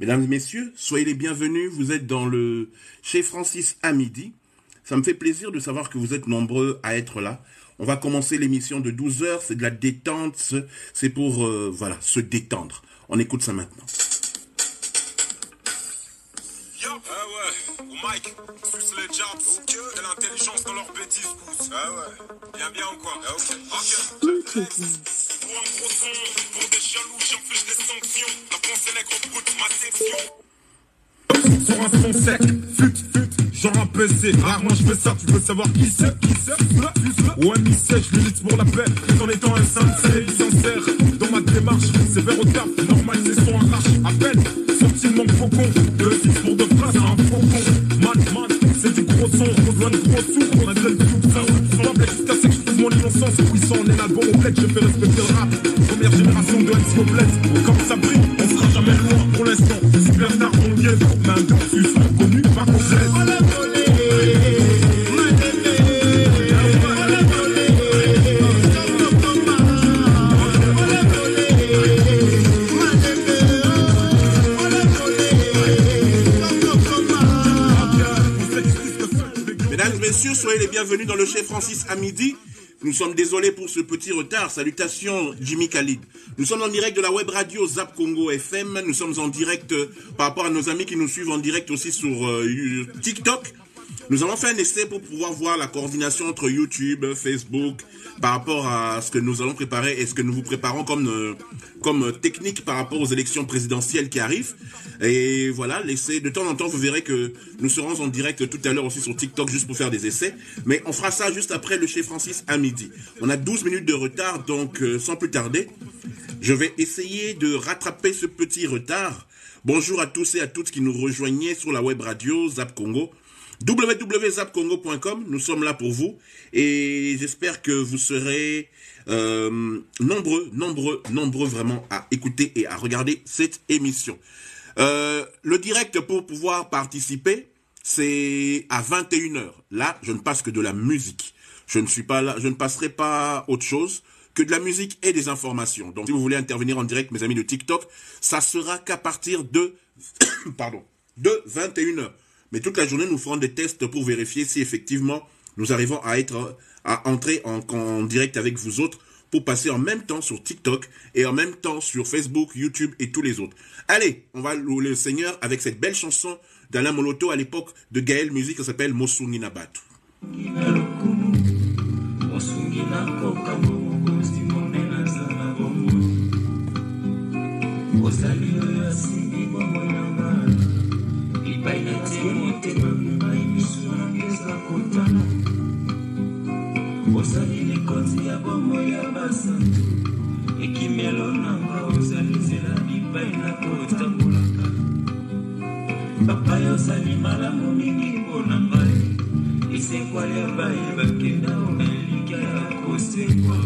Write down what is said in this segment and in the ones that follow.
Mesdames et messieurs, soyez les bienvenus. Vous êtes dans le chez Francis à midi. Ça me fait plaisir de savoir que vous êtes nombreux à être là. On va commencer l'émission de 12 heures. C'est de la détente. C'est pour voilà, se détendre. On écoute ça maintenant. Ah ouais, ou Mike, suce les jabs, ok, de l'intelligence dans leur bêtise pousse. Ah ouais, bien ou quoi? Ah ok, ok. Pour un gros son, pour des jaloux, j'inflige des sanctions. La pensée nègre brute, ma section. Sur un son sec, fut, genre un PC. Rarement je fais ça, tu veux savoir qui c'est? Ouais, mi-sec, je milite pour la paix, tout en étant un sincère. Dans ma démarche, c'est vers au taf, normal, c'est son arrache. À peine, sentiment faucon, le fixe pour de phrases, un faucon. Man, c'est du gros son, besoin de gros sous, on a gueule tout ça. Sans blague, jusqu'à ce que je trouve mon innocence. Puissant, on est l'album au bled, je fais respecter le rap. Première génération de MC au bled, comme ça brille, on sera jamais loin pour l'instant. Superstar, on y est, main dessus, reconnu, pas concret. Messieurs, soyez les bienvenus dans le chez Francis à midi. Nous sommes désolés pour ce petit retard. Salutations Jimmy Khalid. Nous sommes en direct de la web radio Zap Congo FM. Nous sommes en direct par rapport à nos amis qui nous suivent en direct aussi sur TikTok. Nous avons fait un essai pour pouvoir voir la coordination entre YouTube, Facebook, par rapport à ce que nous allons préparer et ce que nous vous préparons comme technique par rapport aux élections présidentielles qui arrivent. Et voilà, l'essai, de temps en temps, vous verrez que nous serons en direct tout à l'heure aussi sur TikTok juste pour faire des essais. Mais on fera ça juste après le chez Francis à midi. On a 12 minutes de retard, donc sans plus tarder, je vais essayer de rattraper ce petit retard. Bonjour à tous et à toutes qui nous rejoignaient sur la web radio Zap Congo. www.zapcongo.com, nous sommes là pour vous et j'espère que vous serez nombreux vraiment à écouter et à regarder cette émission. Le direct pour pouvoir participer, c'est à 21h. Là, je ne passe que de la musique. Je ne suis pas là, je ne passerai pas autre chose que de la musique et des informations. Donc, si vous voulez intervenir en direct, mes amis de TikTok, ça sera qu'à partir de, de 21h. Mais toute la journée, nous ferons des tests pour vérifier si effectivement nous arrivons à entrer en direct avec vous autres pour passer en même temps sur TikTok et en même temps sur Facebook, YouTube et tous les autres. Allez, on va louer le Seigneur avec cette belle chanson d'Alain Moloto à l'époque de Gaël Musique qui s'appelle Mosungi Nabatu. Osali ni konzi ya bomo ya basa ekimelo nanga osali zela bipai na kotambulaka papa yo osali malamu mingi mpona ngai esekwa ya baye bakenda omelika ya kosekwa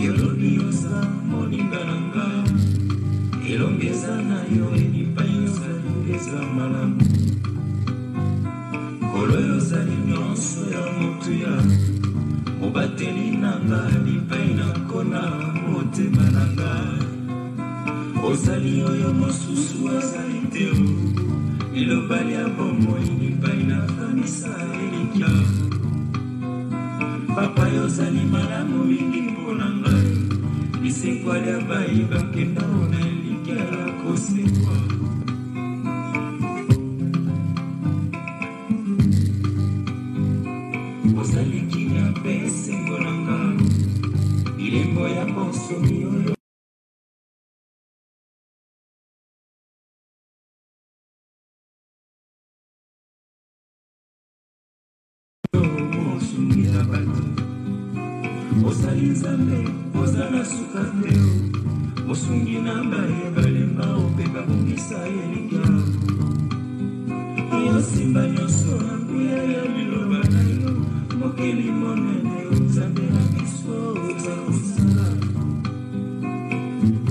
yolobi yosa moninga na nga elongeza na yo ebipai yosalingeza malamu Kolo ozali nyonso ya motu ya mobateli nanga bipai na kona motema nanga ozali oyo mosusu azali te elobali ya bomoi bipai na kanisa elikya papa yo ozali malamu mingi mpona ngai bisekwali ya bai bakenda ona elikya ya kosekwa Ozali kinya pese ngolanga Ilembo ya bonso miyo Mosungira batu Ozali nzambe, ozala sukateo Mosungina baye balemba opeka bungisa elika Iyo simba nyoso anguya ya miloba na yo Mokeli monene uzambe na biso uzakusala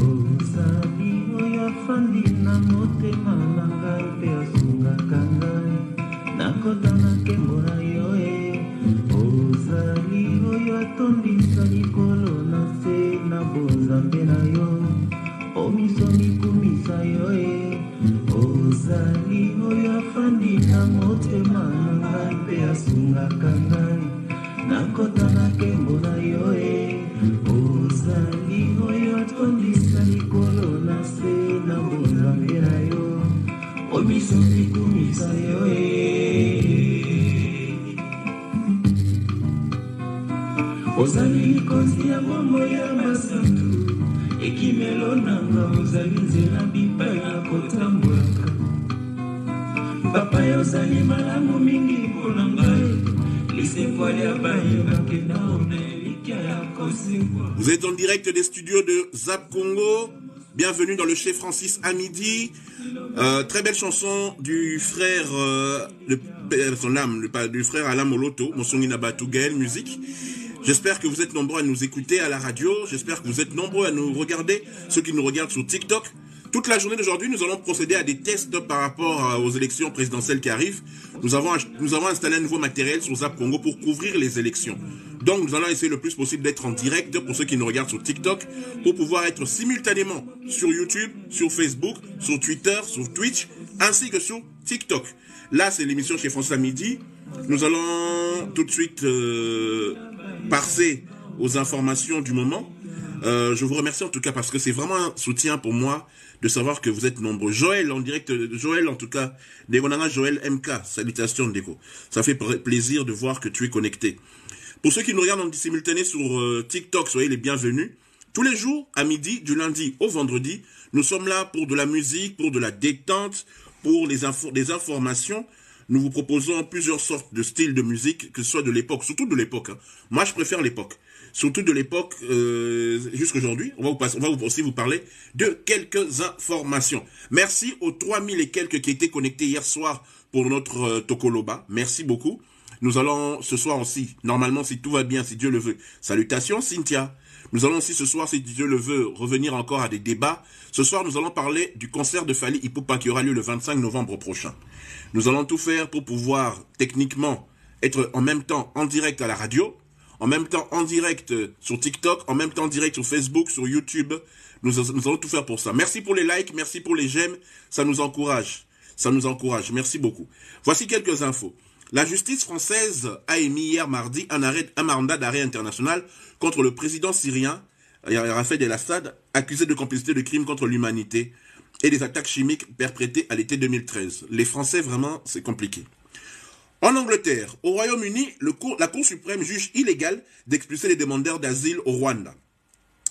Ozali oyo afandi na motema na ngai pe asungaka ngai Nakodana kembo na yo Ozali oyo atondisa likolo na se ozali oyo afandi na motema na ngai mpe asungaka ngai nakota na nkembo na yo ozali oyo atondisa likolo na se na bonzambe na yo omiso mikumisa yo ozali likonzi ya bombo ya basantu ekimelo nanga ozali nzela bipai na kotambolaka papa yo ozali malamu mingi mpona ngai lisekwa ya bayebake naona elikia ya kosekwa. Vous êtes en direct des studios de Zap Congo. Bienvenue dans le Chez Francis à midi. Très belle chanson du frère, du frère Alain Moloto, Monsongi Nabatu Gaël Musique. J'espère que vous êtes nombreux à nous écouter à la radio. J'espère que vous êtes nombreux à nous regarder, ceux qui nous regardent sur TikTok. Toute la journée d'aujourd'hui, nous allons procéder à des tests par rapport aux élections présidentielles qui arrivent. Nous avons installé un nouveau matériel sur Zap Congo pour couvrir les élections. Donc, nous allons essayer le plus possible d'être en direct pour ceux qui nous regardent sur TikTok, pour pouvoir être simultanément sur YouTube, sur Facebook, sur Twitter, sur Twitch, ainsi que sur TikTok. Là, c'est l'émission Chez France à midi. Nous allons tout de suite passer aux informations du moment. Je vous remercie en tout cas parce que c'est vraiment un soutien pour moi de savoir que vous êtes nombreux. Joël en direct, Joël en tout cas, Degonanga Joël MK, salutations Ndeko. Ça fait plaisir de voir que tu es connecté. Pour ceux qui nous regardent en simultané sur TikTok, soyez les bienvenus. Tous les jours, à midi, du lundi au vendredi, nous sommes là pour de la musique, pour de la détente, pour des informations. Nous vous proposons plusieurs sortes de styles de musique, que ce soit de l'époque, surtout de l'époque. Hein. Moi, je préfère l'époque. Surtout de l'époque jusqu'aujourd'hui. On va aussi vous parler de quelques informations. Merci aux 3000 et quelques qui étaient connectés hier soir pour notre Tokoloba. Merci beaucoup. Nous allons ce soir aussi, normalement si tout va bien, si Dieu le veut. Salutations Cynthia. Nous allons aussi ce soir, si Dieu le veut, revenir encore à des débats. Ce soir, nous allons parler du concert de Fally Ipupa qui aura lieu le 25 novembre prochain. Nous allons tout faire pour pouvoir techniquement être en même temps en direct à la radio, en même temps en direct sur TikTok, en même temps en direct sur Facebook, sur YouTube. Nous allons tout faire pour ça. Merci pour les likes, merci pour les j'aime. Ça nous encourage. Ça nous encourage. Merci beaucoup. Voici quelques infos. La justice française a émis hier mardi un mandat d'arrêt international contre le président syrien, Rafed El-Assad, accusé de complicité de crimes contre l'humanité et des attaques chimiques perpétrées à l'été 2013. Les Français, vraiment, c'est compliqué. En Angleterre, au Royaume-Uni, la Cour suprême juge illégal d'expulser les demandeurs d'asile au Rwanda.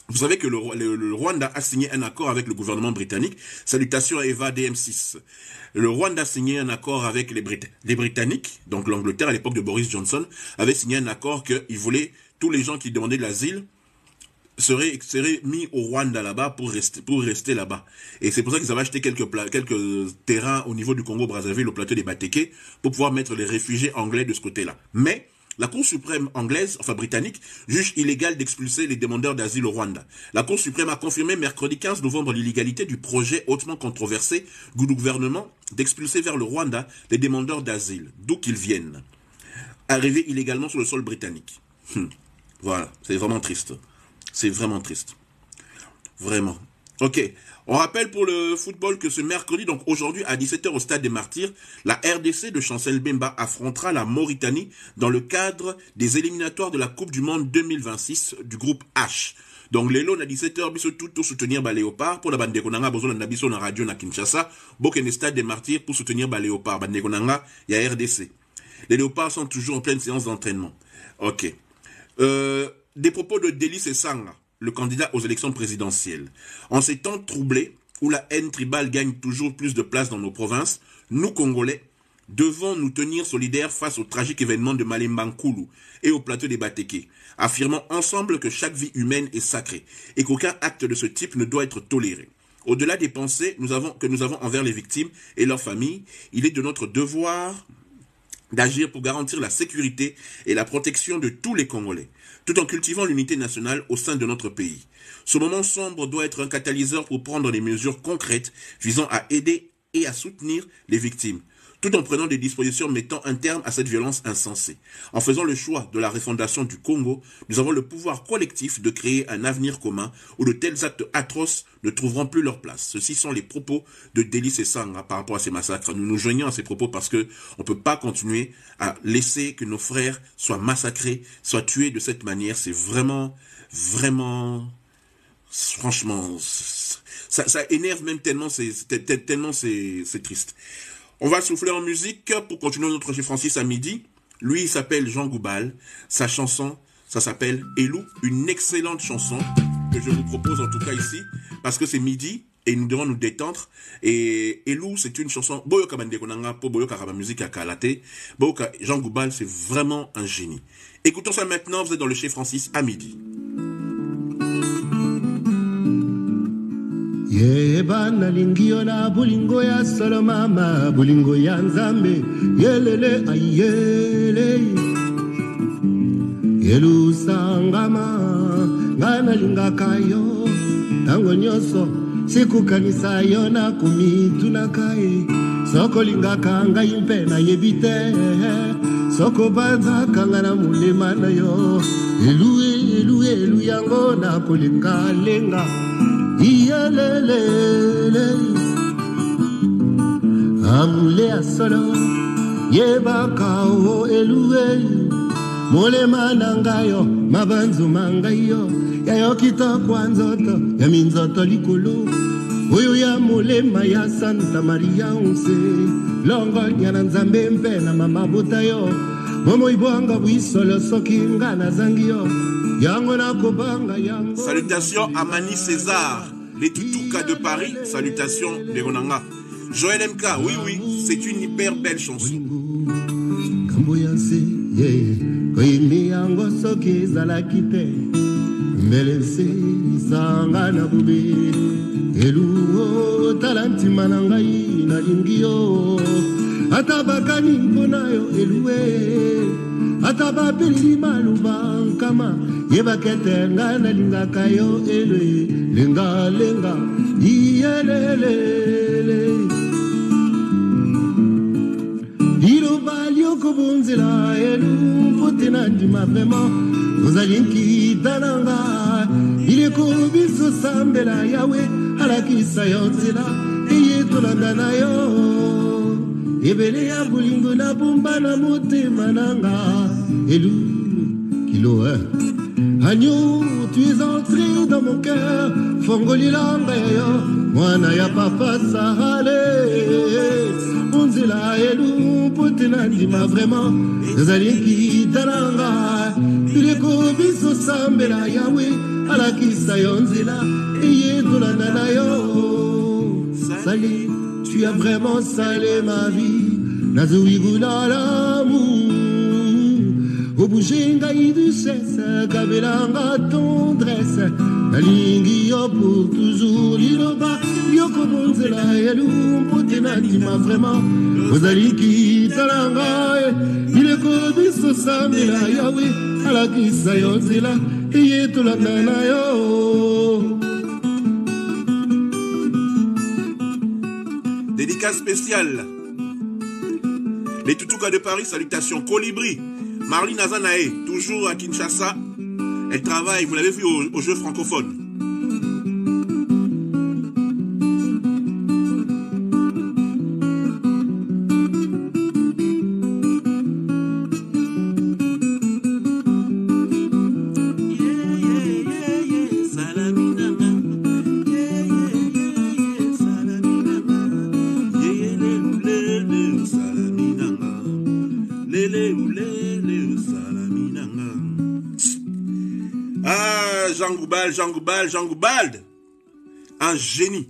Vous savez que le Rwanda a signé un accord avec le gouvernement britannique. Salutations à Eva DM6. Le Rwanda a signé un accord avec les Britanniques, donc l'Angleterre à l'époque de Boris Johnson, avait signé un accord qu'ils voulaient, tous les gens qui demandaient de l'asile seraient mis au Rwanda là-bas pour rester là-bas. Et c'est pour ça qu'ils avaient acheté quelques terrains au niveau du Congo-Brazzaville, au plateau des Batéké, pour pouvoir mettre les réfugiés anglais de ce côté-là. Mais la Cour suprême anglaise, enfin britannique, juge illégal d'expulser les demandeurs d'asile au Rwanda. La Cour suprême a confirmé mercredi 15 novembre l'illégalité du projet hautement controversé du gouvernement d'expulser vers le Rwanda les demandeurs d'asile, d'où qu'ils viennent, arrivés illégalement sur le sol britannique. Voilà, c'est vraiment triste. C'est vraiment triste. Vraiment. Ok. On rappelle pour le football que ce mercredi, donc aujourd'hui à 17h au Stade des Martyrs, la RDC de Chancel Bemba affrontera la Mauritanie dans le cadre des éliminatoires de la Coupe du Monde 2026 du groupe H. Donc les lots à 17h, biso tout soutenir Léopard pour la bande de Konanga, besoin de biso na radio na Kinshasa, Bokene Stade des Martyrs pour soutenir Léopard, bande de Konanga, il y a RDC. Les Léopards sont toujours en pleine séance d'entraînement. Ok. Des propos de Délice et Sanga, le candidat aux élections présidentielles. En ces temps troublés, où la haine tribale gagne toujours plus de place dans nos provinces, nous, Congolais, devons nous tenir solidaires face au tragique événement de Malemba-Nkulu et au plateau des Batéké, affirmant ensemble que chaque vie humaine est sacrée et qu'aucun acte de ce type ne doit être toléré. Au-delà des pensées que nous avons envers les victimes et leurs familles, il est de notre devoir d'agir pour garantir la sécurité et la protection de tous les Congolais, tout en cultivant l'unité nationale au sein de notre pays. Ce moment sombre doit être un catalyseur pour prendre des mesures concrètes visant à aider et à soutenir les victimes. tout en prenant des dispositions mettant un terme à cette violence insensée. En faisant le choix de la refondation du Congo, nous avons le pouvoir collectif de créer un avenir commun où de tels actes atroces ne trouveront plus leur place. Ceci sont les propos de Délice Essanga par rapport à ces massacres. Nous nous joignons à ces propos parce que on peut pas continuer à laisser que nos frères soient massacrés, soient tués de cette manière. C'est vraiment, franchement, ça énerve même tellement c'est triste. On va souffler en musique pour continuer notre chez Francis à midi. Lui, il s'appelle Jean Goubal. Sa chanson, ça s'appelle Elou, une excellente chanson que je vous propose en tout cas ici, parce que c'est midi et nous devons nous détendre. Et Elou, c'est une chanson, Boyoka Bandekonanga, po Boyoka Raba musique à Kalate. Boyoka Jean Goubal, c'est vraiment un génie. Écoutons ça maintenant, vous êtes dans le chez Francis à midi. Yeba nalingi na bulingo ya solo mama, bulingo ya nzambe, yelele ayele. Yelu sangama, ngana linga kayo, tango nyoso, siku kanisa yona kumitu na kai. Soko linga kanga impe na yebite, soko banza kanga na mulema na yo. Elu yango na kulinga lenga. Iyelelele amule asolo yebaka o eluwe molema nangayo mabanzu mangayo yayo kitoko nzoto ya minzoto likulu oyo ya molema ya Santa Maria unse longo nyana nzambe mpe na mama butayo momo ibwanga bwisolo soki ngana zangio. Salutations à Mani César, les Tutuka de Paris, salutations de Ronanga. Joël MK, oui, c'est une hyper belle chanson. Ataba pili maluba kama yeba ketenga na linga kayo ele lenga iyelele diro balio kubunzila elu putina ndima vraiment vous allez kitananga ile kubiso sambela yawe halakisa yonzila iye tulanda nayo. Ebele ya bulingo na bumba na motema nanga Elou, kilo Agneau, tu es entré dans mon cœur Fongoli l'enrayo Mwana ya papa sahale Unzila Elou, potena ndima vraiment Zalinki tananga Ileko biso sambela yawe Alakisa yonzila Iye tulanda na yo Sali tu as vraiment salé ma vie, Nazuiguna l'amour. Au bougenga du cesse, Kabelanga tendresse, Nalingio pour toujours, Liloba, Yoko Bonzela, Yalou, Potenanima vraiment, Ozaliki Talanga, il est Kobiso Samela, Yahweh, Alakisa Yonzela, Yetulana yo. Dédicace spéciale. Les Tutuka de Paris, salutations. Colibri. Marlene Azanae, toujours à Kinshasa. Elle travaille, vous l'avez vu, au jeu francophone. Jean Goubal, un génie.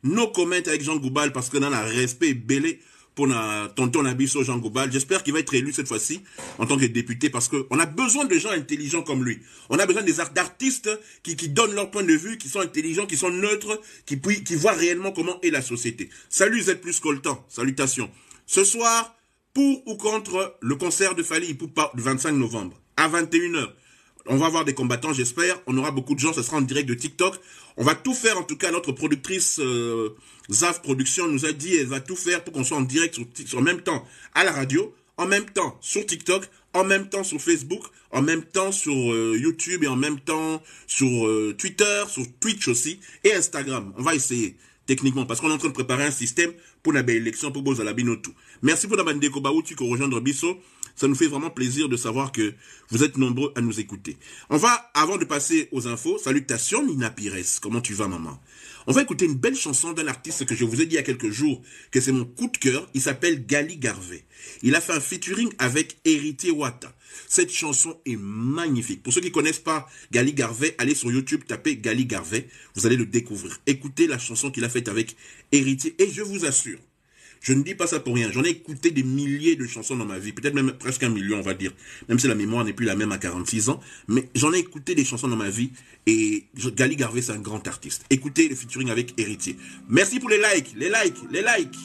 No comment avec Jean Goubal parce que dans la respect belé pour tonton Abisso Jean Goubal. J'espère qu'il va être élu cette fois-ci en tant que député parce que on a besoin de gens intelligents comme lui. On a besoin d'artistes qui donnent leur point de vue, qui sont intelligents, qui sont neutres, qui voient réellement comment est la société. Salut Z plus Coltan, salutations. Ce soir, pour ou contre le concert de Fally Ipupa du 25 novembre à 21h. On va avoir des combattants, j'espère. On aura beaucoup de gens, ça sera en direct de TikTok. On va tout faire, en tout cas, notre productrice Zav Production nous a dit, elle va tout faire pour qu'on soit en direct en même temps à la radio, en même temps sur TikTok, en même temps sur Facebook, en même temps sur YouTube et en même temps sur Twitter, sur Twitch aussi et Instagram. On va essayer techniquement parce qu'on est en train de préparer un système pour la belle élection pour Bozalabino tout. Merci pour la bande de Kobaouti qui rejoindre Bisso. Ça nous fait vraiment plaisir de savoir que vous êtes nombreux à nous écouter. On va, avant de passer aux infos, salutations Nina Pires. Comment tu vas, maman? On va écouter une belle chanson d'un artiste que je vous ai dit il y a quelques jours que c'est mon coup de cœur. Il s'appelle Gali Garvey. Il a fait un featuring avec Héritier Wata. Cette chanson est magnifique. Pour ceux qui ne connaissent pas Gali Garvey, allez sur YouTube, tapez Gali Garvey. Vous allez le découvrir. Écoutez la chanson qu'il a faite avec Héritier. Et je vous assure, je ne dis pas ça pour rien. J'en ai écouté des milliers de chansons dans ma vie. Peut-être même presque 1 million, on va dire. Même si la mémoire n'est plus la même à 46 ans. Mais j'en ai écouté des chansons dans ma vie. Et Gali Garvey, c'est un grand artiste. Écoutez le featuring avec Héritier. Merci pour les likes, les likes, les likes.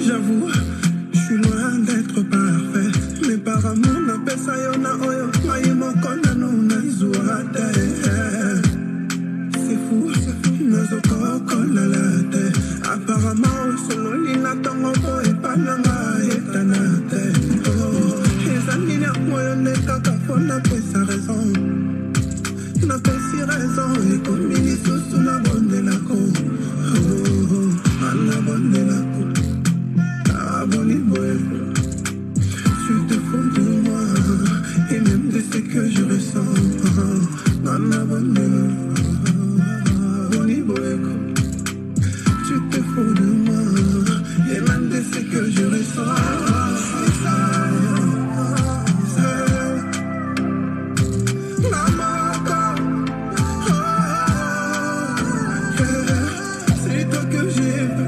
J'avoue, je suis loin d'être parfait. Mes parents n'appellent ça yona oyo. Maïmo kondano na izuate. C'est fou, nos okoko la late. Apparemment, selon l'inatongo et panama et tanate. Oh, les amis n'a moyen de caca, n'a pas sa raison. N'a pas si raison. Et comme il sous la bonne de la cour. Oh, la bonne de la cour. Tu te fous de moi et même de ce que je ressens. Tu te fous de moi et même de ce que je ressens. C'est toi que j'ai vu.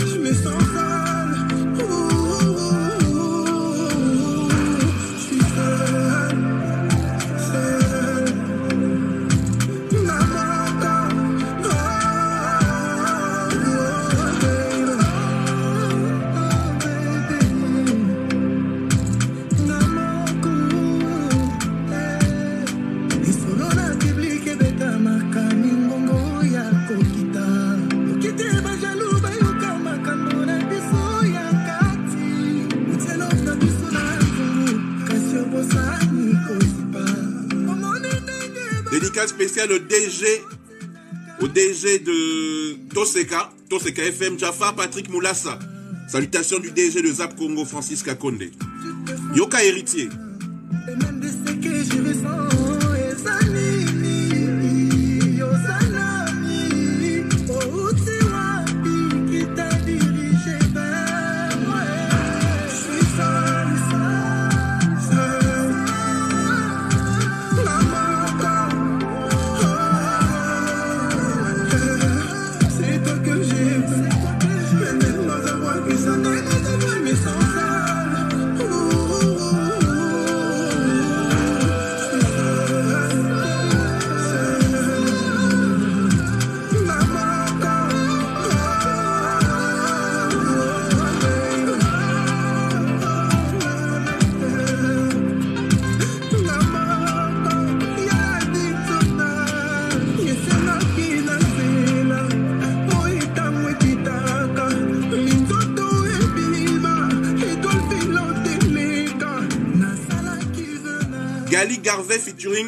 Je me sens sale. Je suis seul. Dédicace spéciale au DG de Toseka FM, Jafar Patrick Moulassa. Salutations du DG de Zap Congo, Francis Kakonde. Yoka Héritier. Gali Garvey featuring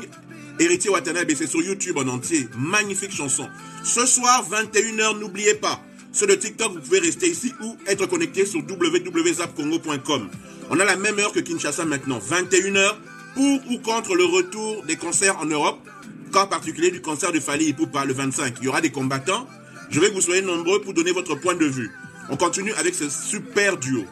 Héritier Watanabe, c'est sur YouTube en entier. Magnifique chanson. Ce soir, 21h, n'oubliez pas. Sur le TikTok, vous pouvez rester ici ou être connecté sur www.zapcongo.com. On a la même heure que Kinshasa maintenant. 21h, pour ou contre le retour des concerts en Europe. Cas particulier du concert de Fally Ipupa le 25. Il y aura des combattants. Je veux que vous soyez nombreux pour donner votre point de vue. On continue avec ce super duo.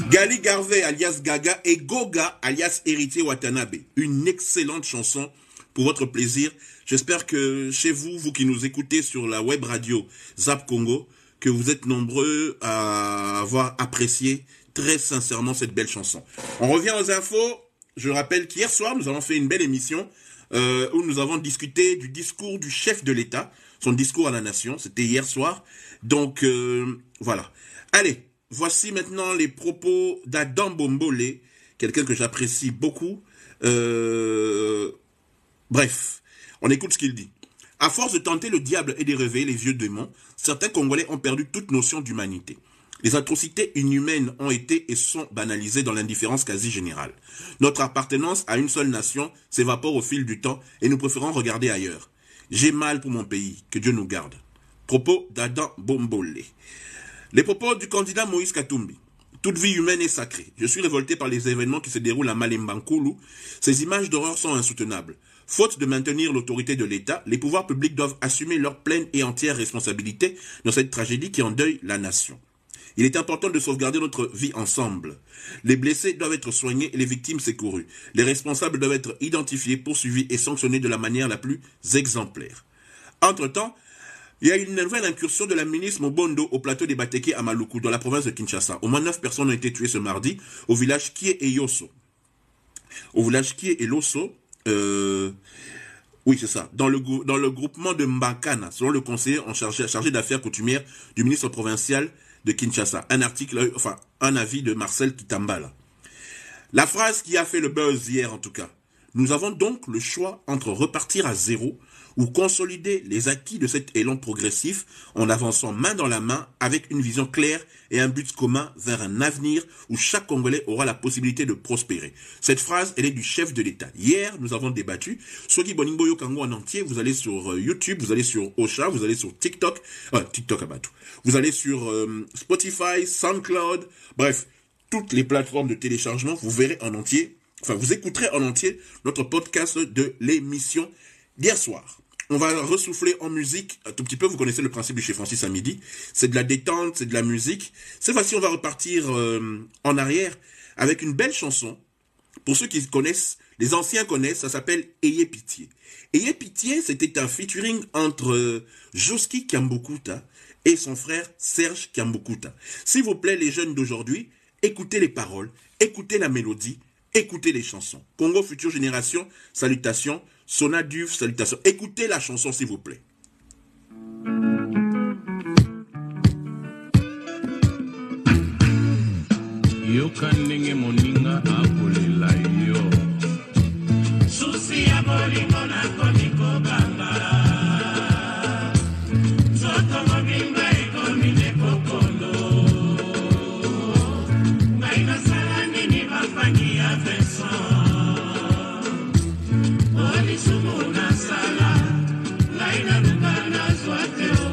Gali Garvey alias Gaga et Goga alias Héritier Watanabe. Une excellente chanson pour votre plaisir. J'espère que chez vous, vous qui nous écoutez sur la web radio Zap Congo, que vous êtes nombreux à avoir apprécié très sincèrement cette belle chanson. On revient aux infos. Je rappelle qu'hier soir, nous avons fait une belle émission où nous avons discuté du discours du chef de l'État, son discours à la nation. C'était hier soir. Donc, voilà. Allez, voici maintenant les propos d'Adam Bombolé, quelqu'un que j'apprécie beaucoup. Bref, on écoute ce qu'il dit. À force de tenter le diable et de réveiller les vieux démons, certains Congolais ont perdu toute notion d'humanité. Les atrocités inhumaines ont été et sont banalisées dans l'indifférence quasi générale. Notre appartenance à une seule nation s'évapore au fil du temps et nous préférons regarder ailleurs. J'ai mal pour mon pays, que Dieu nous garde. Propos d'Adam Bombolé. Les propos du candidat Moïse Katumbi. Toute vie humaine est sacrée. Je suis révolté par les événements qui se déroulent à Malemba-Nkulu. Ces images d'horreur sont insoutenables. Faute de maintenir l'autorité de l'État, les pouvoirs publics doivent assumer leur pleine et entière responsabilité dans cette tragédie qui endeuille la nation. Il est important de sauvegarder notre vie ensemble. Les blessés doivent être soignés et les victimes secourues. Les responsables doivent être identifiés, poursuivis et sanctionnés de la manière la plus exemplaire. Entre-temps, il y a une nouvelle incursion de la ministre Mobondo au plateau des Bateke à Maluku, dans la province de Kinshasa. Au moins 9 personnes ont été tuées ce mardi au village Kie et Yosso. Au village Kie et Losso, oui, c'est ça. Dans le groupement de Mbakana, selon le conseiller chargé d'affaires coutumières du ministre provincial de Kinshasa. Un avis de Marcel Kitambala. La phrase qui a fait le buzz hier, en tout cas. Nous avons donc le choix entre repartir à zéro ou consolider les acquis de cet élan progressif en avançant main dans la main avec une vision claire et un but commun vers un avenir où chaque Congolais aura la possibilité de prospérer. Cette phrase, elle est du chef de l'État. Hier, nous avons débattu. Soki Bonimbo Yokango en entier, vous allez sur YouTube, vous allez sur Ocha, vous allez sur TikTok, vous allez sur Spotify, SoundCloud, bref, toutes les plateformes de téléchargement, vous verrez en entier, vous écouterez en entier notre podcast de l'émission d'hier soir. On va ressouffler en musique un tout petit peu. Vous connaissez le principe du chez Francis à midi. C'est de la détente, c'est de la musique. Cette fois-ci, on va repartir en arrière avec une belle chanson. Pour ceux qui connaissent, les anciens connaissent, ça s'appelle Ayez pitié. Ayez pitié, c'était un featuring entre Joski Kiambukuta et son frère Serge Kiambukuta. S'il vous plaît, les jeunes d'aujourd'hui, écoutez les paroles, écoutez la mélodie, écoutez les chansons. Congo Future Génération, salutations. Sona Duf, salutations. Écoutez la chanson, s'il vous plaît. Yokandenge moninga akolela yo. Susi ya bolingo na komiko banga. Zoto mobimba ekomine kokondo. Ngaina sala nini bafangi ya Vincent. Sumuna sala, laina lukana swateo,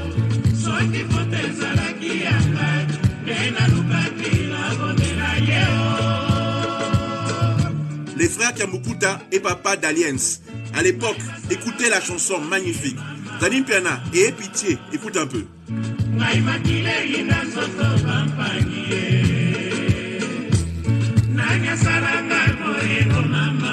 swati poteza la kianga, nena lukati la bondela yeo. Les frères Kiambukuta et papa d'Alliance. À l'époque, écoutez la chanson magnifique. Zanim Piana, Ayez pitié, écoute un peu. Naimakile ina soto bampanye, nanya salanga moyeko mama.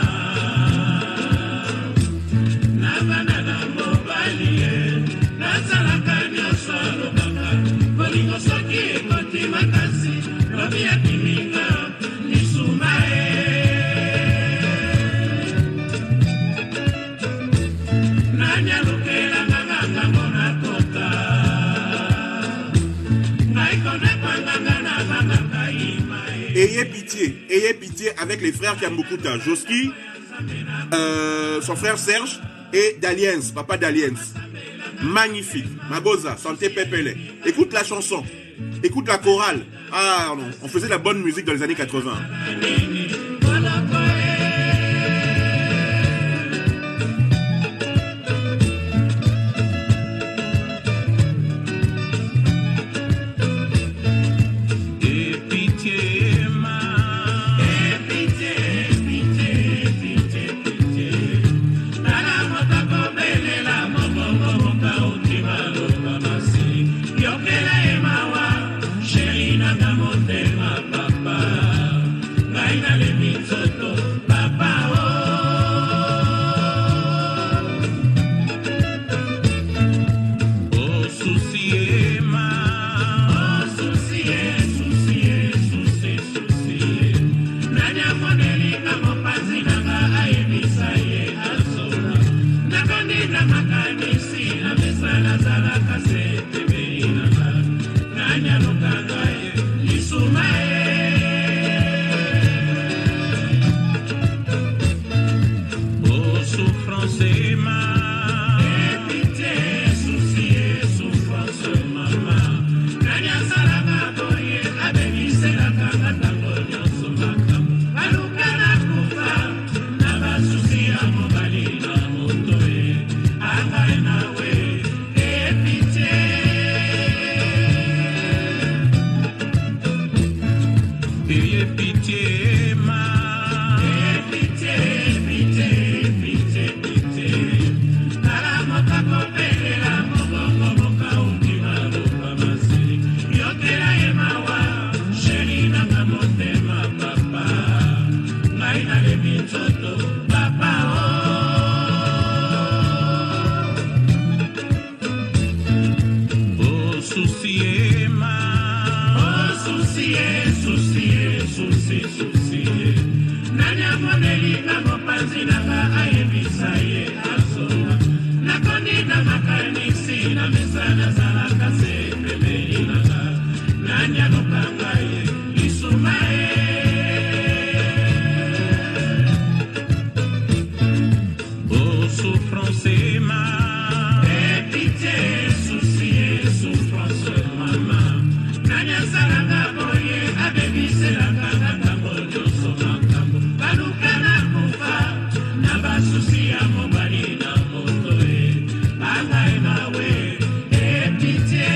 Ayez pitié avec les frères Kiambukuta, Joski, son frère Serge et d'Alliance, papa d'Alliance. Magnifique. Magoza, Santé Pepele. Écoute la chanson. Écoute la chorale. Ah non, on faisait la bonne musique dans les années 80. Chérie, n'a pas monté ma papa. ayez pitié, ma. Pitié, pitié, pitié, pitié. Nala moka kopele la moka moka ukima moka masi. Yotela emawa, sheri nanga motema papa. Ngaina le mitoto papa oh soucier ma oh soucier nanya moneli na mopanzi nanga ayebisaye asona nakoni na makanisi na mesana zalaka sepemeli nanga nanya nopanga ye isumae souffrance ma pitié souffrance mama nanya salanga boye abebise la kanga mojo somakambo balukana kufa na basusi ya mobali na moto banga nawe pitié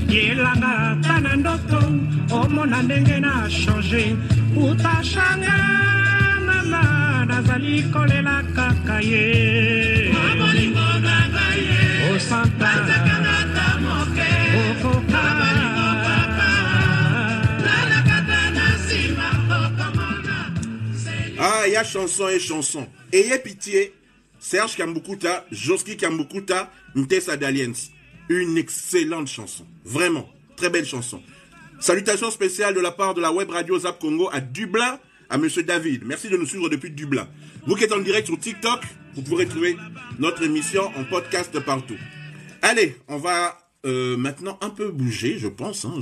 yelanga tana ndoto omona ndenge na changer utashanga mama nazali kolela kaka ye osanta okoka ah il y a chanson et chanson ayez pitié Serge Kambukuta Joski Kambukuta Ntesa d'Aliens. Une excellente chanson. Vraiment. Très belle chanson. Salutations spéciales de la part de la web radio Zap Congo à Dublin, à Monsieur David. Merci de nous suivre depuis Dublin. Vous qui êtes en direct sur TikTok, vous pourrez trouver notre émission en podcast partout. Allez, on va maintenant un peu bouger, je pense. Hein,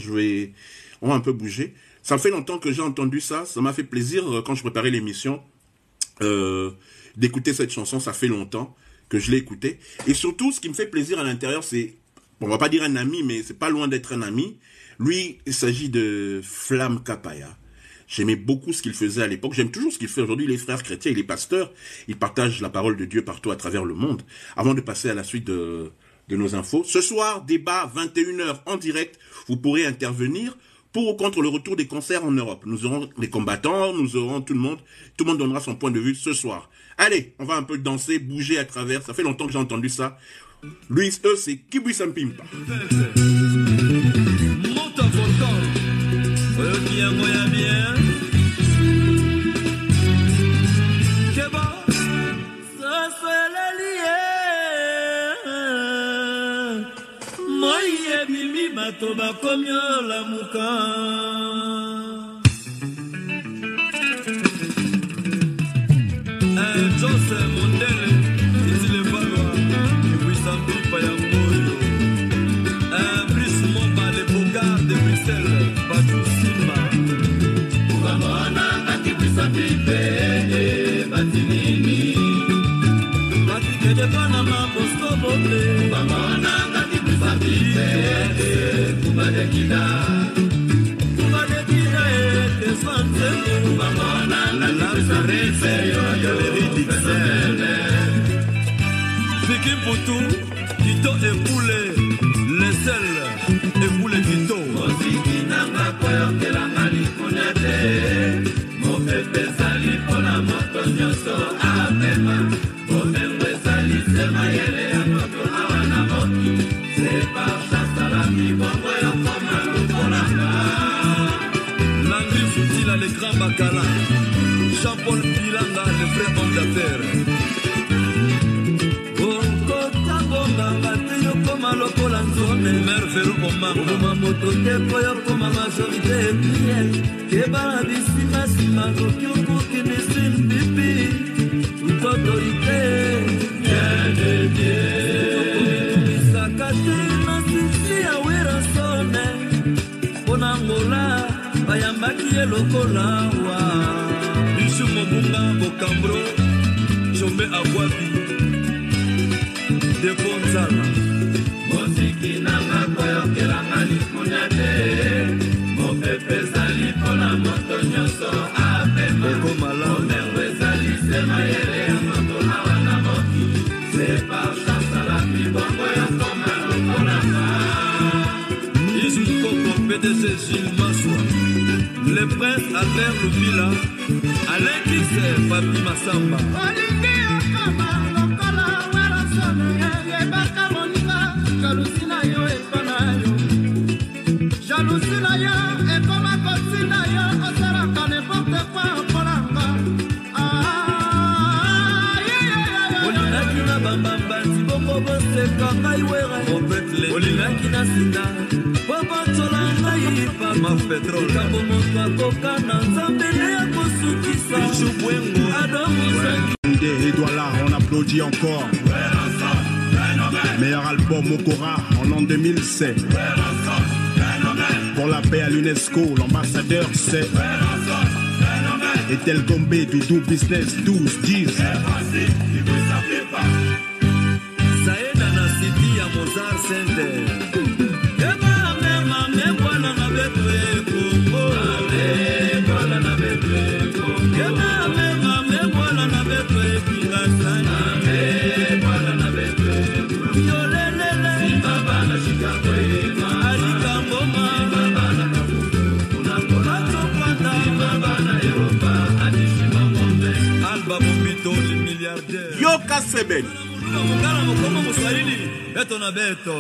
on va un peu bouger. Ça fait longtemps que j'ai entendu ça. Ça m'a fait plaisir quand je préparais l'émission d'écouter cette chanson. Ça fait longtemps que je l'ai écoutée. Et surtout, ce qui me fait plaisir à l'intérieur, c'est... on va pas dire un ami, mais c'est pas loin d'être un ami. Lui, il s'agit de Flamme Kapaya. J'aimais beaucoup ce qu'il faisait à l'époque. J'aime toujours ce qu'il fait aujourd'hui. Il est frère chrétien, il est pasteur. Il partage la parole de Dieu partout à travers le monde. Avant de passer à la suite de nos infos. Ce soir, débat 21h en direct. Vous pourrez intervenir pour ou contre le retour des concerts en Europe. Nous aurons les combattants, nous aurons tout le monde. Tout le monde donnera son point de vue ce soir. Allez, on va un peu danser, bouger à travers. Ça fait longtemps que j'ai entendu ça. Lui, eux, c'est Kibui Sampimpa. Monte un volcan. Qui a moyen bien. Que bon. Ça c'est la liée. Moi, y est bimi, matoba, comme la mouka. Joseph Mondele, il est pas loin. Un plus mon bas les bogards de Bruxelles, pas tout Simba. Ougamona, Kati Pusapipe, Batinini. Batike de Panama, Bosco Boble. Ougamona, Kati Pusapipe, Kubadekida. Kubadekida et Tesfante. Ougamona, la Lazarese, Galerie d'Ixelles. Fikim Poutou, Kito époulé, les sels, époulé Kito. Mosiki nanga koyo kelanga likunete. le grand Bacala. Jean-Paul Pilanga, le vrai homme d'affaires. Okota bonganga te yokoma lokola nzone. Merveilleux omanga. Okoma moto te po yokoma majorité pliel. Kebala bisima sima koki okokene sin pipi. Toute autorité. Bien de Dieu. Misakate na sisi ya wera sone. Ponangola bayambaki elokola wa. Bisu mobunga bokambro. Chombe abwabi. De Bonzala. Mosiki nanga koyokela ngani kunyate. Mopepe zali pona moto nyoso apema. Omerwe zali sema yele ya moto hawana moki. C'est par chance la pibongo ya koma lokolanga. Isu Koko PDG Gilles Massoua. Le prince Albert Lubila. Alain Kixer Papi Massamba. Jalousie na yo, et comme un côté na yo, on sera qu'à n'importe quoi, on prend Olina kina bambamba, si boko bose kaka iwere. Olina kina sina, bobo cholanga ipa. Maf petrol, kabo moto akoka na nzambele ya kosukisa. Ichubwengo, adomo sangi. Et Douala, on applaudit encore. Meilleur album Mokora en l'an 2007. Pour la paix à l'UNESCO, l'ambassadeur c'est Etel Gombe, Doudou Business 12-10. Saïda na City à Mozart Center. Yoka Sebel. Beto na beto.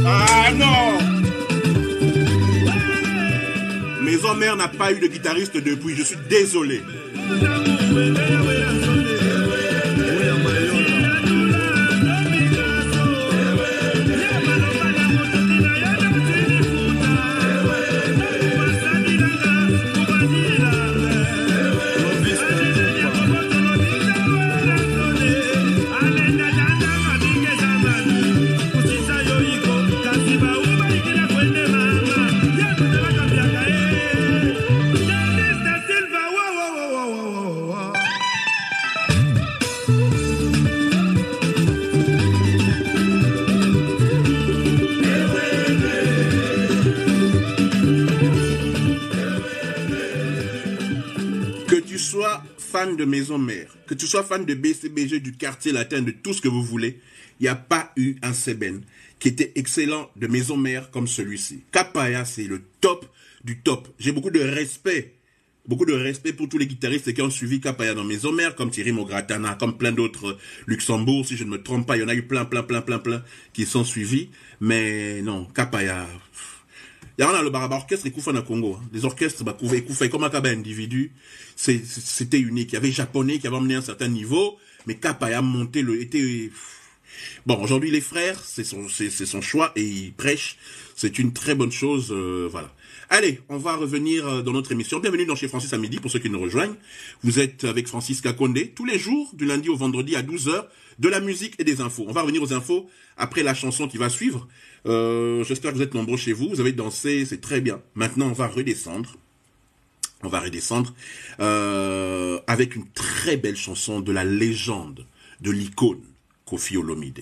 Ah non! Maison Mère n'a pas eu de guitariste depuis, je suis désolé. Fan de Maison Mère, que tu sois fan de BCBG, du quartier latin, de tout ce que vous voulez, il n'y a pas eu un Seben qui était excellent de Maison Mère comme celui-ci. Kapaya, c'est le top du top. J'ai beaucoup de respect pour tous les guitaristes qui ont suivi Kapaya dans Maison Mère, comme Thierry Mogratana, comme plein d'autres, Luxembourg, si je ne me trompe pas, il y en a eu plein qui sont suivis, mais non, Kapaya... Il y a le Baraba orchestre et Koufa na Congo. Les orchestres, Koufa et comme un individu, c'était unique. Il y avait Japonais qui avaient emmené un certain niveau, mais Kapaya monté bon, aujourd'hui les frères, c'est son choix et il prêche. C'est une très bonne chose, voilà. Allez, on va revenir dans notre émission. Bienvenue dans Chez Francis à midi pour ceux qui nous rejoignent. Vous êtes avec Francis Kakonde tous les jours, du lundi au vendredi à 12h, de la musique et des infos. On va revenir aux infos après la chanson qui va suivre. J'espère que vous êtes nombreux chez vous. Vous avez dansé, c'est très bien. Maintenant, on va redescendre. Avec une très belle chanson de la légende, de l'icône, Koffi Olomide.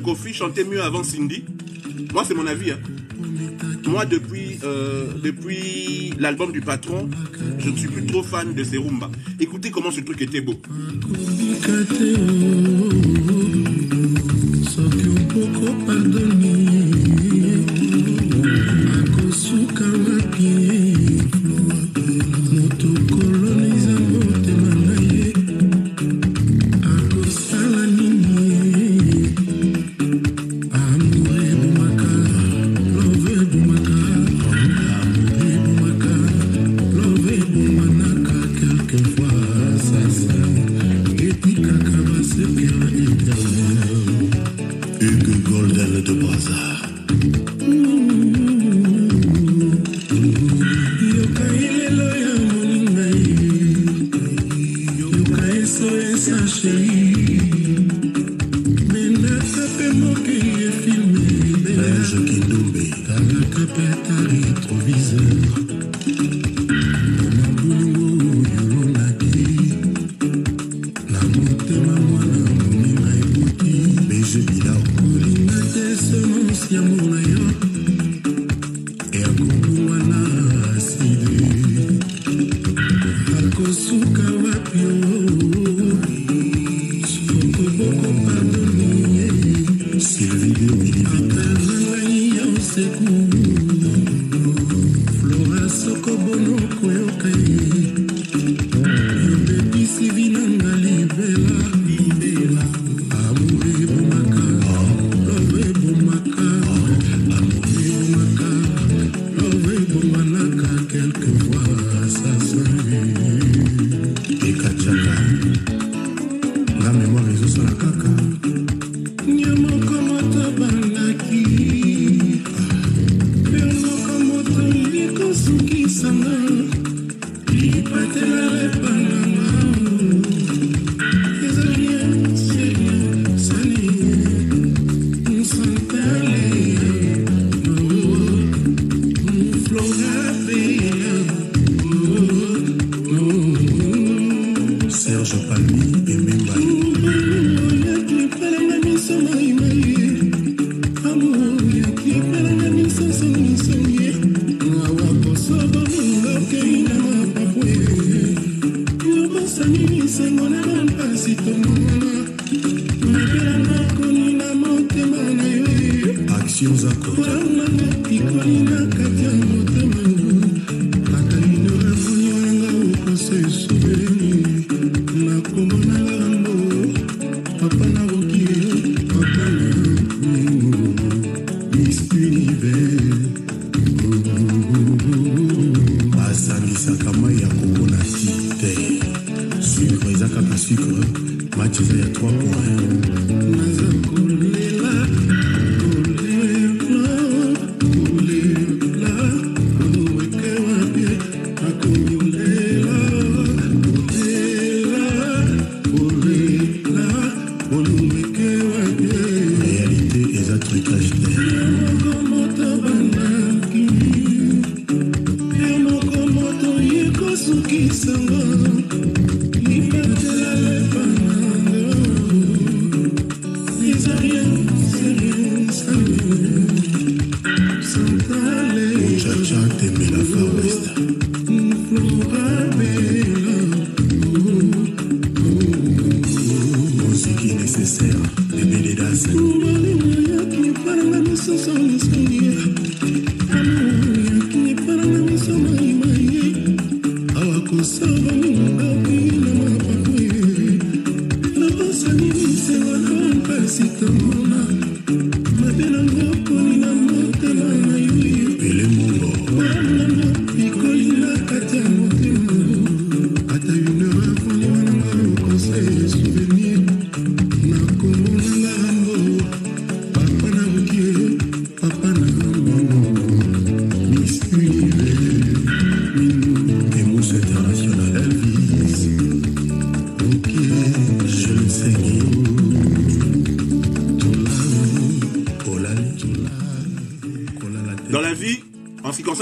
Koffi chantait mieux avant Cindy. Moi, c'est mon avis. Hein. Moi, depuis l'album du patron, je ne suis plus trop fan de ses rumba. Écoutez comment ce truc était beau.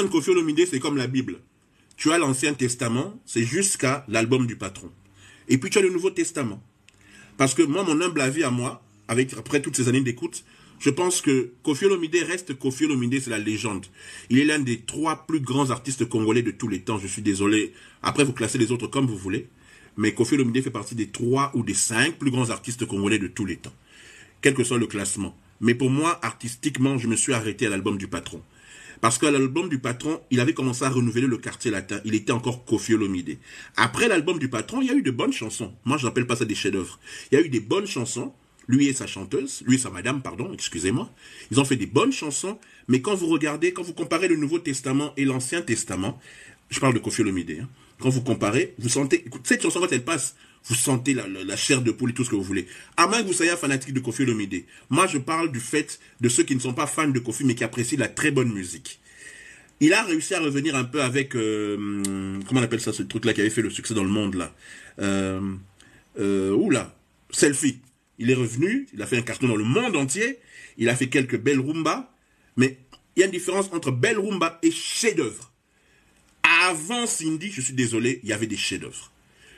Koffi Olomide, c'est comme la Bible. Tu as l'Ancien Testament, c'est jusqu'à l'album du patron. Et puis tu as le Nouveau Testament. Parce que moi, mon humble avis à moi, après toutes ces années d'écoute, je pense que Koffi Olomide reste Koffi Olomide, c'est la légende. Il est l'un des 3 plus grands artistes congolais de tous les temps. Je suis désolé. Après, vous classez les autres comme vous voulez. Mais Koffi Olomide fait partie des 3 ou des 5 plus grands artistes congolais de tous les temps. Quel que soit le classement. Mais pour moi, artistiquement, je me suis arrêté à l'album du patron. Parce qu'à l'album du patron, il avait commencé à renouveler le quartier latin. Il était encore Koffi Olomide. Après l'album du patron, il y a eu de bonnes chansons. Moi, je n'appelle pas ça des chefs-d'œuvre. Il y a eu des bonnes chansons. Lui et sa chanteuse, lui et sa madame, pardon, excusez-moi. Ils ont fait des bonnes chansons. Mais quand vous regardez, quand vous comparez le Nouveau Testament et l'Ancien Testament, je parle de Koffi Olomide, hein, quand vous comparez, vous sentez, écoute, cette chanson, quand elle passe, vous sentez la chair de poule et tout ce que vous voulez. À moins que vous soyez un fanatique de Koffi Olomide. Moi, je parle du fait de ceux qui ne sont pas fans de Koffi, mais qui apprécient la très bonne musique. Il a réussi à revenir un peu avec, comment on appelle ça, ce truc-là qui avait fait le succès dans le monde, là. Selfie. Il est revenu, il a fait un carton dans le monde entier, il a fait quelques belles rumbas, mais il y a une différence entre belle rumba et chef-d'œuvre. Avant Cindy, je suis désolé, il y avait des chefs-d'œuvre.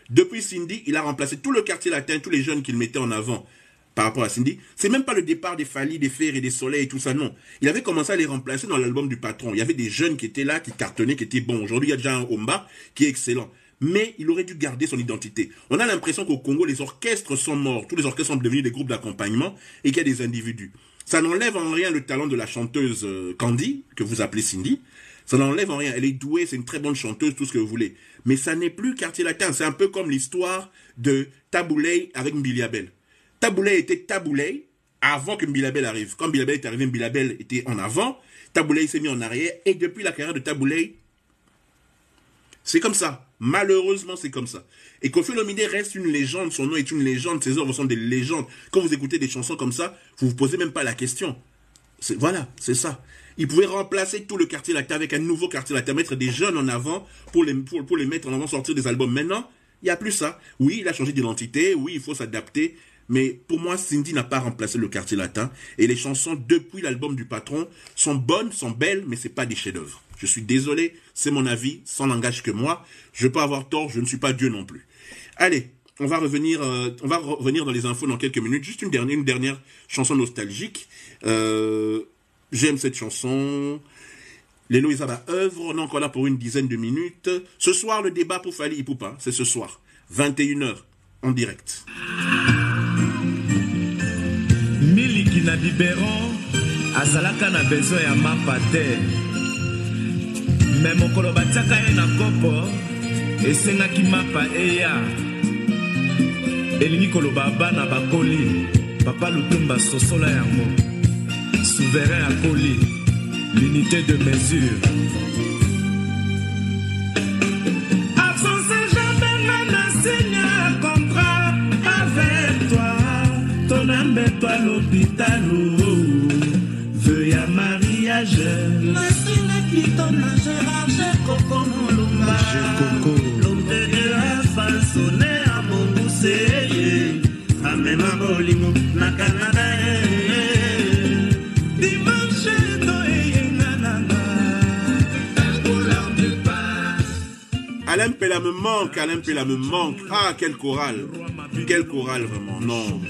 Depuis Cindy, il a remplacé tout le quartier latin, tous les jeunes qu'il mettait en avant par rapport à Cindy. C'est même pas le départ des Fally, des Fer et des Soleil et tout ça, non. Il avait commencé à les remplacer dans l'album du patron. Il y avait des jeunes qui étaient là, qui cartonnaient, qui étaient bons. Aujourd'hui, il y a déjà un Omba qui est excellent. Mais il aurait dû garder son identité. On a l'impression qu'au Congo, les orchestres sont morts. Tous les orchestres sont devenus des groupes d'accompagnement et qu'il y a des individus. Ça n'enlève en rien le talent de la chanteuse Candy, que vous appelez Cindy. Ça n'enlève en rien. Elle est douée, c'est une très bonne chanteuse, tout ce que vous voulez. Mais ça n'est plus quartier latin. C'est un peu comme l'histoire de Tabouley avec Mbiliabel. Tabouley était Tabouley avant que Mbiliabel arrive. Quand Mbiliabel est arrivé, Mbiliabel était en avant. Tabouley s'est mis en arrière. Et depuis la carrière de Tabouley, c'est comme ça. Malheureusement, c'est comme ça. Et Koffi Olomide reste une légende. Son nom est une légende. Ses œuvres sont des légendes. Quand vous écoutez des chansons comme ça, vous ne vous posez même pas la question. Voilà, c'est ça. Il pouvait remplacer tout le quartier latin avec un nouveau quartier latin, mettre des jeunes en avant pour les mettre en avant, sortir des albums. Maintenant, il n'y a plus ça. Oui, il a changé d'identité. Oui, il faut s'adapter. Mais pour moi, Cindy n'a pas remplacé le quartier latin. Et les chansons, depuis l'album du patron, sont bonnes, sont belles, mais ce n'est pas des chefs-d'œuvre. Je suis désolé, c'est mon avis, ça n'engage que moi. Je peux avoir tort, je ne suis pas Dieu non plus. Allez, on va revenir dans les infos dans quelques minutes. Juste une dernière chanson nostalgique. J'aime cette chanson. Lélo Isaba œuvre, on est encore là pour une dizaine de minutes. Ce soir, le débat pour Fally Ipupa, c'est ce soir, 21h, en direct. Miliki na biberon azalaka na besoin ya mapa te me mokolo batiaka ye na kopo esengaki mapa eya elingi koloba bana bakoli papa Lutumba sosola yango souverain akoli l'unité de mesure. Absence jamais n'a signé un contrat avec toi. Ton âme est toi l'hôpital. Veuille à mariage. Merci les pitons, j'ai Coco Moulumba. L'homme de Dieu a façonné à mon gousset. A même à Bolimo, na Canada. Alain Pella me manque, Alain Pella me manque. Ah, quel choral vraiment, non.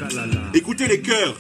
Écoutez les chœurs.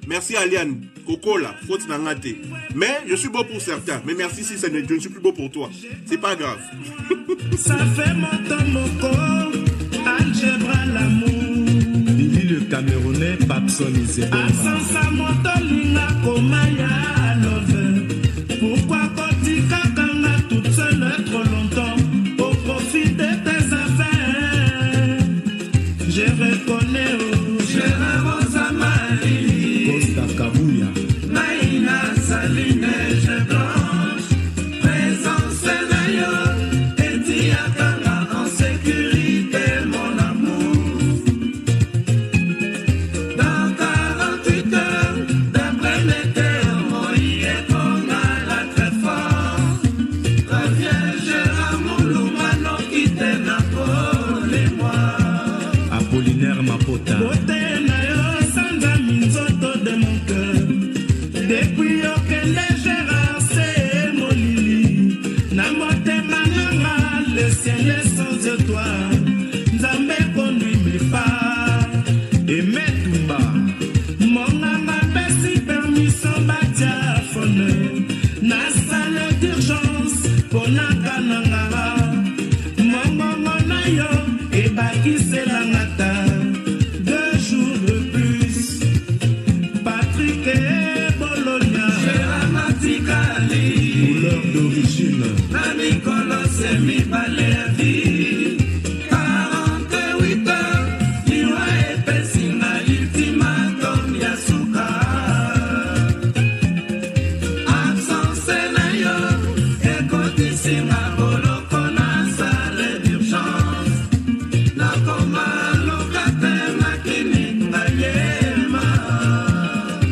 Merci Aliane, Coco là, faute n'angate. Mais je suis beau pour certains. Mais merci si je ne suis plus beau pour toi. C'est pas grave. Ça fait mon corps, algebra l'amour. Billy le Camerounais, Papson Isebomba. Absence à mon tolinga, komaya love. Pourquoi Kotika Kanga toute seule trop longtemps au profit de tes affaires? Je reconnais, oh, je rose à Marie. Costa Kabuya. Naïna Saline, je blanche. Présence d'ailleurs, et Diakanga en sécurité, mon amour. Dans 48 heures, d'après l'été, Moïse qu'on a la très fort. Reviens, Gérard Mouloumano, qui t'est Napoli et moi. Apollinaire Mapota. Depuis aucun Gérard, c'est Molili. Namote Mananga, le ciel est sans étoile. Nzambe conduit mes pas. Et Metumba, mon âme a permission badiaphone. Na salle d'urgence, pour Nakananga. Mon monayo, et Baki c'est la nata. 2 jours de plus. Patrick et couleur d'origine. Nani Colosse mi Balévi. 48 heures, Liwa et Pessina, ultimatum Yasuka. Absence Nayo, Ekotisima, Bolokona, salle d'urgence. La coma locataire, la clinique, Nayema.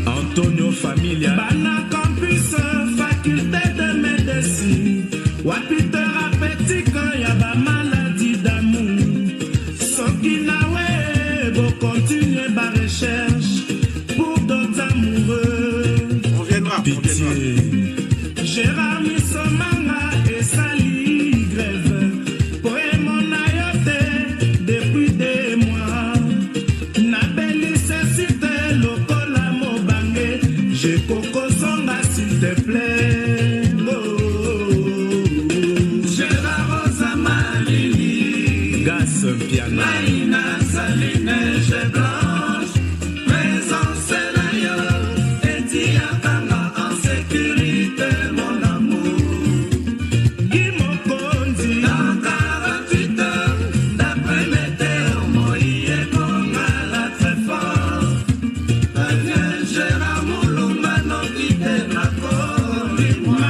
Antonio Familia. Bana Campus, faculté de médecine. Wapi thérapeutique, y'a ba maladie d'amour. Sokinawe, bon continuer ba recherche pour d'autres amoureux. On viendra, pitié. Gérard Missomanga et Sali grève. Poémon ayote depuis des mois. Nabeli cécité, lokola mobange. J'ai Coco Zonga s'il te plaît. Piano. Naïna Saline, je blanche. Présence d'ailleurs, et Diakanga en sécurité, mon amour. Guy Mokondi. Dans 48 heures, d'après météo, Moïse qu'on a la très fort. Reviens, Gérard Mouloumano, qui t'est ma copine.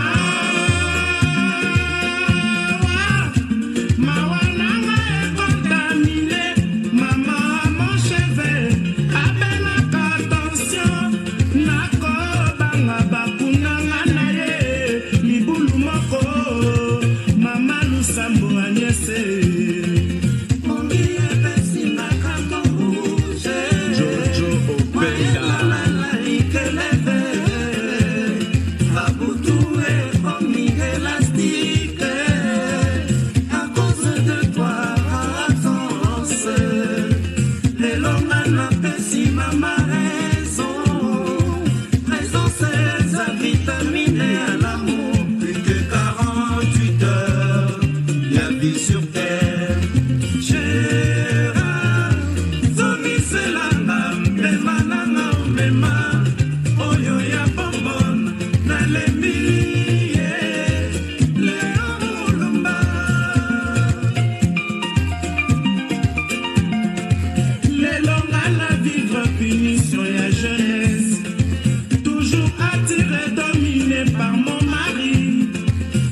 aimée par mon mari.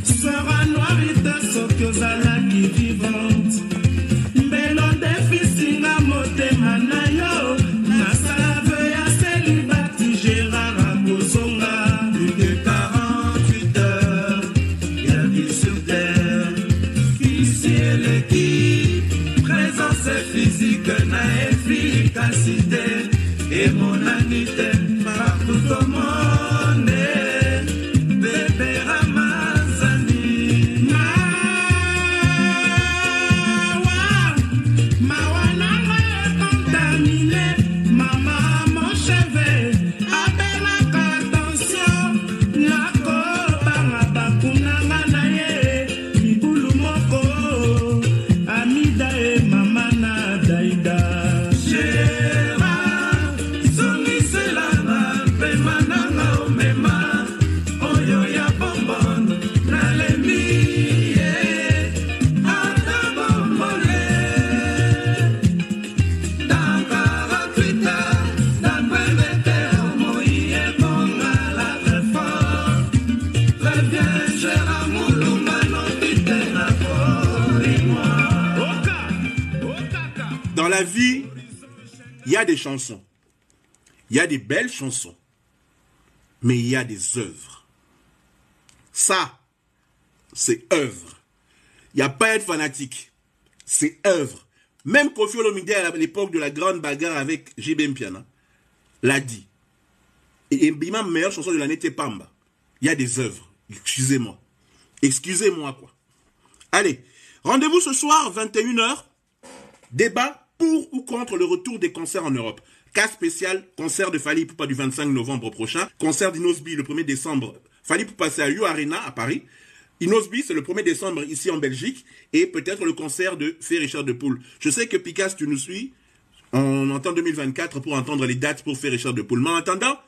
Sera noirite soki ozalaki vivante. Mbelo defisinga motema na yo. Nasala veu ya selibati Gérard akozonga. Plus de 48 heures, y'a vie sur terre. Ici et l'équipe, présence physique na efficacité. Et mon amité partout au monde. Bébé Ramazani. Mawa nanga est contaminé. Maman mon chevet. Appelaka attention. Nako banga bakunanga na ye. Mibulu moko. Amida e mama na daida. Dans la vie, il y a des chansons. Il y a des belles chansons. Mais il y a des œuvres. Ça, c'est œuvre. Il n'y a pas à être fanatique. C'est œuvre. Même Koffi Olomide, à l'époque de la grande bagarre avec JB Mpiana, l'a dit. Et ma meilleure chanson de l'année était Pamba. Il y a des œuvres. Excusez-moi. Excusez-moi, quoi. Allez, rendez-vous ce soir, 21h. Débat pour ou contre le retour des concerts en Europe. Cas spécial, concert de Fally Ipupa du 25 novembre prochain. Concert d'Inosby le 1er décembre. Fally Ipupa, c'est à U Arena à Paris. Inosby, c'est le 1er décembre ici en Belgique. Et peut-être le concert de Fé Richard de Poul. Je sais que Picasso, tu nous suis. On entend 2024 pour entendre les dates pour Fé Richard de Poul. Mais en attendant,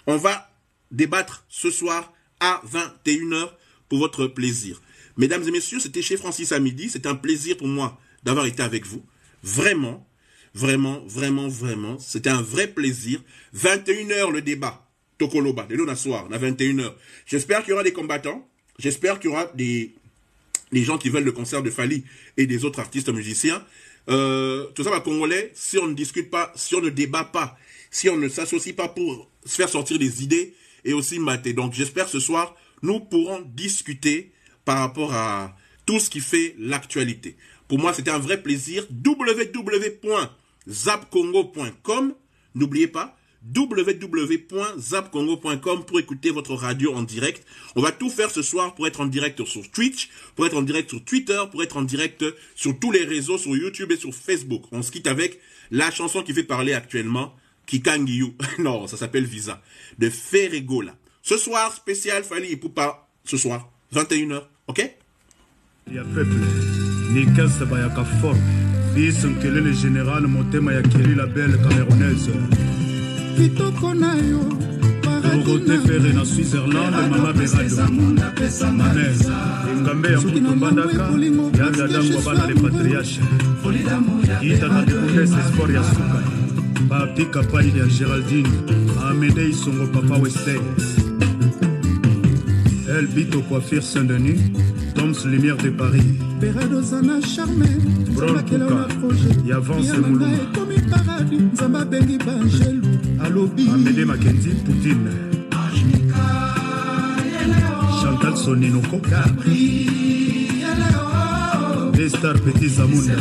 on va débattre ce soir à 21h pour votre plaisir. Mesdames et messieurs, c'était chez Francis à midi. C'est un plaisir pour moi d'avoir été avec vous. Vraiment, vraiment, vraiment, vraiment. C'était un vrai plaisir. 21h le débat. Tokoloba, de l'eau soir, à 21h. J'espère qu'il y aura des combattants. J'espère qu'il y aura des gens qui veulent le concert de Fally et des autres artistes musiciens. Tout ça va congolais, si on ne discute pas, si on ne débat pas, si on ne s'associe pas pour se faire sortir des idées et aussi mater. Donc j'espère ce soir, nous pourrons discuter par rapport à tout ce qui fait l'actualité. Pour moi, c'était un vrai plaisir. www.zapcongo.com. N'oubliez pas, www.zapcongo.com pour écouter votre radio en direct. On va tout faire ce soir pour être en direct sur Twitch, pour être en direct sur Twitter, pour être en direct sur tous les réseaux, sur YouTube et sur Facebook. On se quitte avec la chanson qui fait parler actuellement, Kikangiyu. Non, ça s'appelle Visa, de Ferregola. Ce soir, spécial Fally Ipupa, ce soir, 21h, ok? Il y a peuple. Nikas Bayaka Fort, fils le général Motema Yakiri la belle camerounaise. Rogote Ferre na Switzerland, Mama Berado. Ma mère, Ngambe ya Mutumbandaka, Yada Dangwa Bana le Patriarche. Ita na Deboules Espoir ya Suka. Papi Kapai ya Géraldine, Amede Isongo Papa Wester. Elle bito coiffure Saint-Denis, Toms Lumière de Paris. Beradozana charmé, Bron Kuka, Yavance Mouluma. Amédée Mackenzie, Poutine. Chantal Soninoko. Estar Petit Zamunda.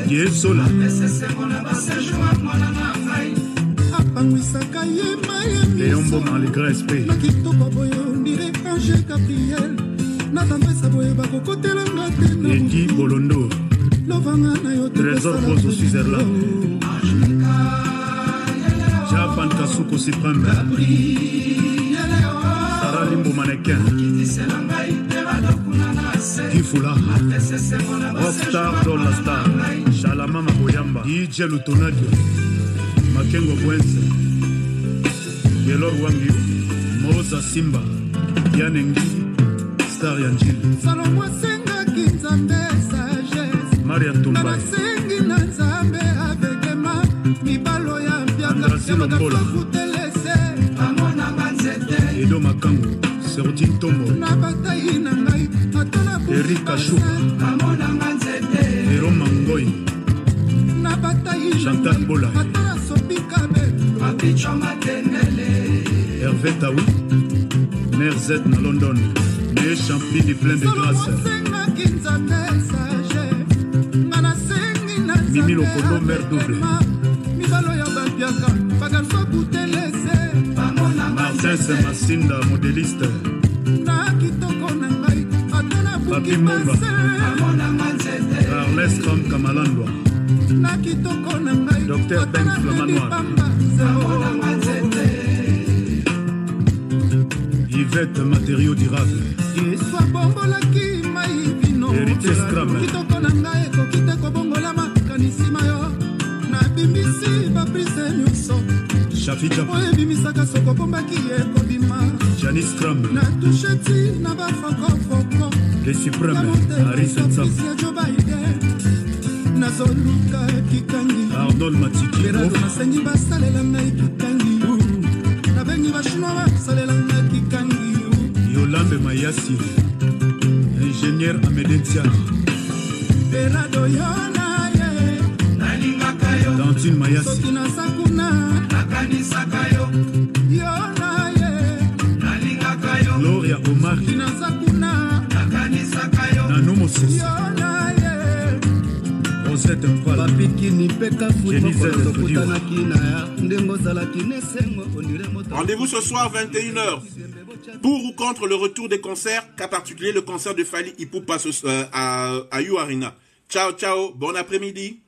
Yesola. Léon Beaumont, les Grèce P. Eddie Bolondo. Trésor Rose au Switzerland. Japan Kasuko Supreme. Sarah Limbo Mannequin. Kifula. Rockstar Don la Star. Shalamama Boyamba. DJ Lutonadio. Makengo Bwense. Yelor Wangi. Moza Simba. Yanengi. Star Yanjil. Salomwa Senga Kinzambe Sagesse. Maria Tumbai. Mibalo ya mpiaka. Amona banze Edo Makango, Serotine Tombo, Eric Kachouka, Ero Mangoy, Chantal Bola, Hervé Taoui, Mère Z na London, les Champigny plein de grâce. Mimi Lokondo, mère double. Martin Semasinda, modéliste. Papi Momba, Carles Kram Kamalandwa, Docteur Ben Flamanoir, Yvette Matériaux durables, Héritier Scram, Shafi Japa, Janice Scram, les suprêmes, Harris Nsam, Arnold Matiki, Yolande Mayassi, ingénieur Amedentia, Dantine Mayassi, Gloria Omar, Nano Moses, Rosette Mpala, Rendez-vous ce soir 21h. Pour ou contre le retour des concerts, cas particulier le concert de Fally Ipupa à You Arena. Ciao, ciao, bon après-midi.